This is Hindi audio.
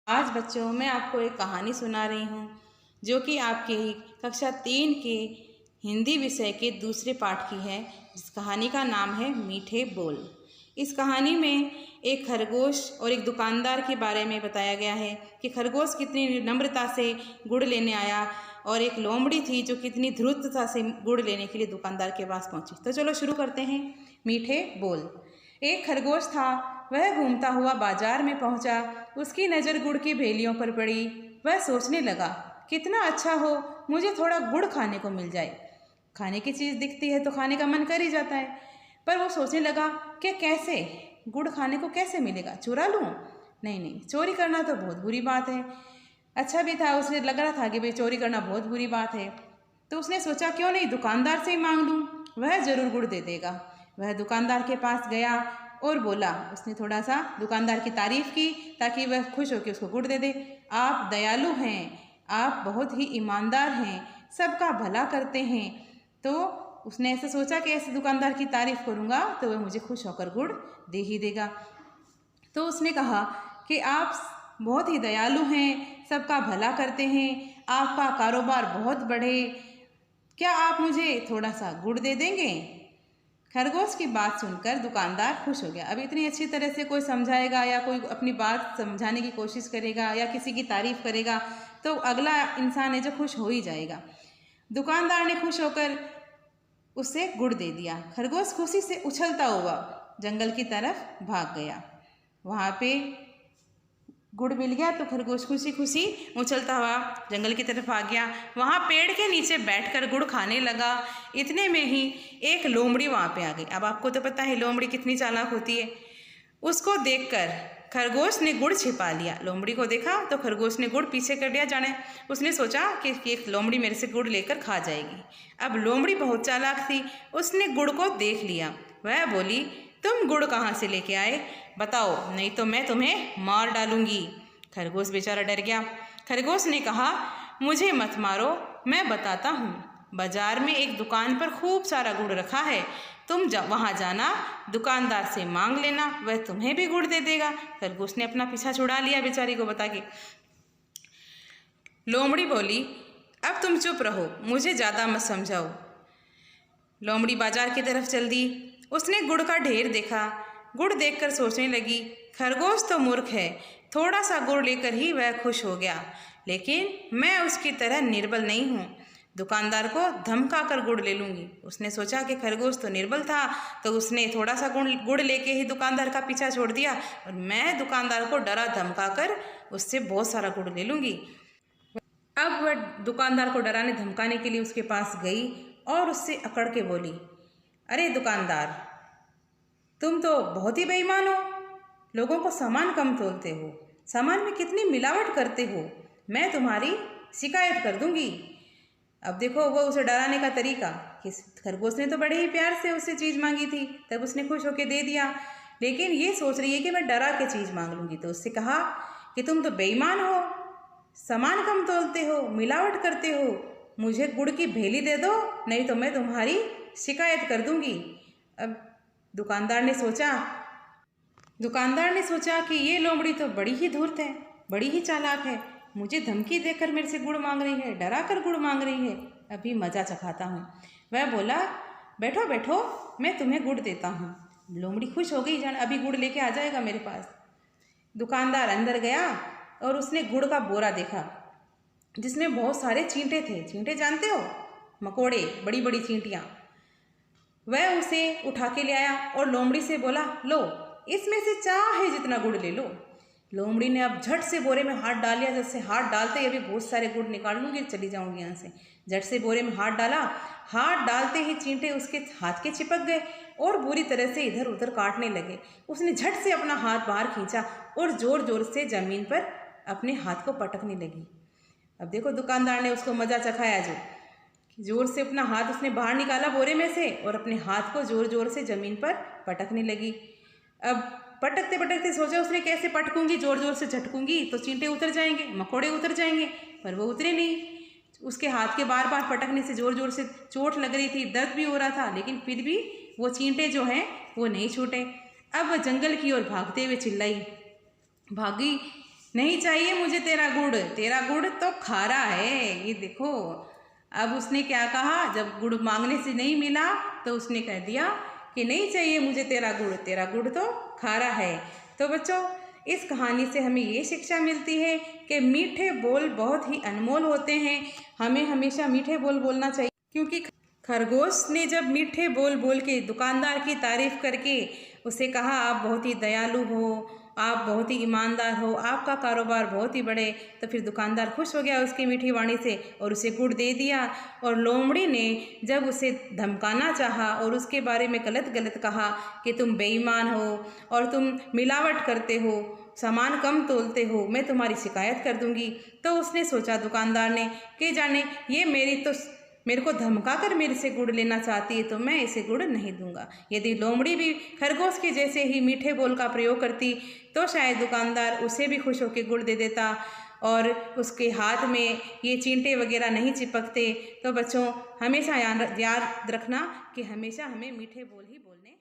आज बच्चों मैं आपको एक कहानी सुना रही हूँ जो कि आपके कक्षा 3 के हिंदी विषय के दूसरे पाठ की है। इस कहानी का नाम है मीठे बोल। इस कहानी में एक खरगोश और एक दुकानदार के बारे में बताया गया है कि खरगोश कितनी नम्रता से गुड़ लेने आया और एक लोमड़ी थी जो कितनी धूर्तता से गुड़ लेने के लिए दुकानदार के पास पहुंची। तो चलो शुरू करते हैं। मीठे बोल। एक खरगोश था, वह घूमता हुआ बाजार में पहुंचा। उसकी नज़र गुड़ की भेलियों पर पड़ी। वह सोचने लगा, कितना अच्छा हो मुझे थोड़ा गुड़ खाने को मिल जाए। खाने की चीज़ दिखती है तो खाने का मन कर ही जाता है, पर वो सोचने लगा कि कैसे गुड़ खाने को कैसे मिलेगा, चुरा लूँ? नहीं, चोरी करना तो बहुत बुरी बात है। अच्छा भी था, उसे लग रहा था कि भाई चोरी करना बहुत बुरी बात है। तो उसने सोचा क्यों नहीं दुकानदार से ही मांग लूँ, वह ज़रूर गुड़ दे देगा। वह दुकानदार के पास गया और बोला, उसने थोड़ा सा दुकानदार की तारीफ़ की ताकि वह खुश होकर उसको गुड़ दे दे। आप दयालु हैं, आप बहुत ही ईमानदार हैं, सबका भला करते हैं। तो उसने ऐसे सोचा कि ऐसे दुकानदार की तारीफ़ करूँगा तो वह मुझे खुश होकर गुड़ दे ही देगा। तो उसने कहा कि आप बहुत ही दयालु हैं, सबका भला करते हैं, आपका कारोबार बहुत बढ़े, क्या आप मुझे थोड़ा सा गुड़ दे देंगे? खरगोश की बात सुनकर दुकानदार खुश हो गया। अब इतनी अच्छी तरह से कोई समझाएगा या कोई अपनी बात समझाने की कोशिश करेगा या किसी की तारीफ़ करेगा तो अगला इंसान है जो खुश हो ही जाएगा। दुकानदार ने खुश होकर उसे गुड़ दे दिया। खरगोश खुशी से उछलता हुआ जंगल की तरफ भाग गया। वहाँ पे गुड़ मिल गया तो खरगोश खुशी खुशी उछलता हुआ जंगल की तरफ आ गया। वहाँ पेड़ के नीचे बैठकर गुड़ खाने लगा। इतने में ही एक लोमड़ी वहाँ पे आ गई। अब आपको तो पता है लोमड़ी कितनी चालाक होती है। उसको देखकर खरगोश ने गुड़ छिपा लिया। लोमड़ी को देखा तो खरगोश ने गुड़ पीछे कर लिया। जाने उसने सोचा कि एक लोमड़ी मेरे से गुड़ लेकर खा जाएगी। अब लोमड़ी बहुत चालाक थी, उसने गुड़ को देख लिया। वह बोली, तुम गुड़ कहाँ से लेके आए, बताओ, नहीं तो मैं तुम्हें मार डालूंगी। खरगोश बेचारा डर गया। खरगोश ने कहा, मुझे मत मारो, मैं बताता हूँ। बाजार में एक दुकान पर खूब सारा गुड़ रखा है, तुम वहाँ जाना, दुकानदार से मांग लेना, वह तुम्हें भी गुड़ दे देगा। खरगोश ने अपना पीछा छुड़ा लिया बेचारी को बता के। लोमड़ी बोली, अब तुम चुप रहो, मुझे ज़्यादा मत समझाओ। लोमड़ी बाजार की तरफ चल दी। उसने गुड़ का ढेर देखा। गुड़ देखकर सोचने लगी, खरगोश तो मूर्ख है, थोड़ा सा गुड़ लेकर ही वह खुश हो गया, लेकिन मैं उसकी तरह निर्बल नहीं हूँ, दुकानदार को धमका कर गुड़ ले लूँगी। उसने सोचा कि खरगोश तो निर्बल था, तो उसने थोड़ा सा गुड़ लेके ही दुकानदार का पीछा छोड़ दिया और मैं दुकानदार को डरा धमका कर उससे बहुत सारा गुड़ ले लूँगी। अब वह दुकानदार को डराने धमकाने के लिए उसके पास गई और उससे अकड़ के बोली, अरे दुकानदार, तुम तो बहुत ही बेईमान हो, लोगों को सामान कम तोलते हो, सामान में कितनी मिलावट करते हो, मैं तुम्हारी शिकायत कर दूंगी। अब देखो वो उसे डराने का तरीका कि खरगोश ने तो बड़े ही प्यार से उससे चीज़ मांगी थी, तब उसने खुश होकर दे दिया, लेकिन ये सोच रही है कि मैं डरा के चीज़ मांग लूँगी। तो उससे कहा कि तुम तो बेईमान हो, सामान कम तोलते हो, मिलावट करते हो, मुझे गुड़ की भेली दे दो, नहीं तो मैं तुम्हारी शिकायत कर दूंगी। अब दुकानदार ने सोचा कि ये लोमड़ी तो बड़ी ही धूर्त है, बड़ी ही चालाक है, मुझे धमकी देकर मेरे से गुड़ मांग रही है, डरा कर गुड़ मांग रही है, अभी मज़ा चखाता हूँ। वह बोला, बैठो बैठो, मैं तुम्हें गुड़ देता हूँ। लोमड़ी खुश हो गई, जान अभी गुड़ लेके आ जाएगा मेरे पास। दुकानदार अंदर गया और उसने गुड़ का बोरा देखा जिसमें बहुत सारे चींटे थे। चींटे जानते हो, मकोड़े, बड़ी बड़ी चींटियाँ। वह उसे उठा के ले आया और लोमड़ी से बोला, लो, इसमें से चाहे जितना गुड़ ले लो। लोमड़ी ने अब झट से बोरे में हाथ डाल लिया। जैसे हाथ डालते ही अभी बहुत सारे गुड़ निकाल लूँगी, चली जाऊँगी यहाँ से। झट से बोरे में हाथ डाला, हाथ डालते ही चींटे उसके हाथ के चिपक गए और बुरी तरह से इधर उधर काटने लगे। उसने झट से अपना हाथ बाहर खींचा और ज़ोर ज़ोर से ज़मीन पर अपने हाथ को पटकने लगी। अब देखो दुकानदार ने उसको मज़ा चखाया, जो जोर से अपना हाथ उसने बाहर निकाला बोरे में से और अपने हाथ को जोर जोर से ज़मीन पर पटकने लगी। अब पटकते पटकते सोचा उसने कैसे पटकूंगी, जोर जोर से झटकूंगी तो चींटे उतर जाएंगे, मकोड़े उतर जाएंगे, पर वो उतरे नहीं। उसके हाथ के बार बार पटकने से जोर जोर से चोट लग रही थी, दर्द भी हो रहा था, लेकिन फिर भी वो चींटे जो हैं वो नहीं छूटे। अब वह जंगल की ओर भागते हुए चिल्लाई, भागी नहीं चाहिए मुझे तेरा गुड़ तो खारा है। ये देखो, अब उसने क्या कहा, जब गुड़ मांगने से नहीं मिला तो उसने कह दिया कि नहीं चाहिए मुझे तेरा गुड़ तो खारा है। तो बच्चों, इस कहानी से हमें ये शिक्षा मिलती है कि मीठे बोल बहुत ही अनमोल होते हैं। हमें हमेशा मीठे बोल बोलना चाहिए, क्योंकि खरगोश ने जब मीठे बोल बोल के दुकानदार की तारीफ करके उसे कहा, आप बहुत ही दयालु हो, आप बहुत ही ईमानदार हो, आपका कारोबार बहुत ही बढ़े, तो फिर दुकानदार खुश हो गया उसकी मीठी वाणी से और उसे गुड़ दे दिया। और लोमड़ी ने जब उसे धमकाना चाहा और उसके बारे में गलत गलत कहा कि तुम बेईमान हो और तुम मिलावट करते हो, सामान कम तोलते हो, मैं तुम्हारी शिकायत कर दूंगी, तो उसने सोचा दुकानदार ने कि जाने ये मेरे को धमका कर मेरे से गुड़ लेना चाहती है, तो मैं इसे गुड़ नहीं दूंगा। यदि लोमड़ी भी खरगोश के जैसे ही मीठे बोल का प्रयोग करती तो शायद दुकानदार उसे भी खुश होकर गुड़ दे देता और उसके हाथ में ये चींटे वगैरह नहीं चिपकते। तो बच्चों, हमेशा याद रखना कि हमेशा हमें मीठे बोल ही बोलने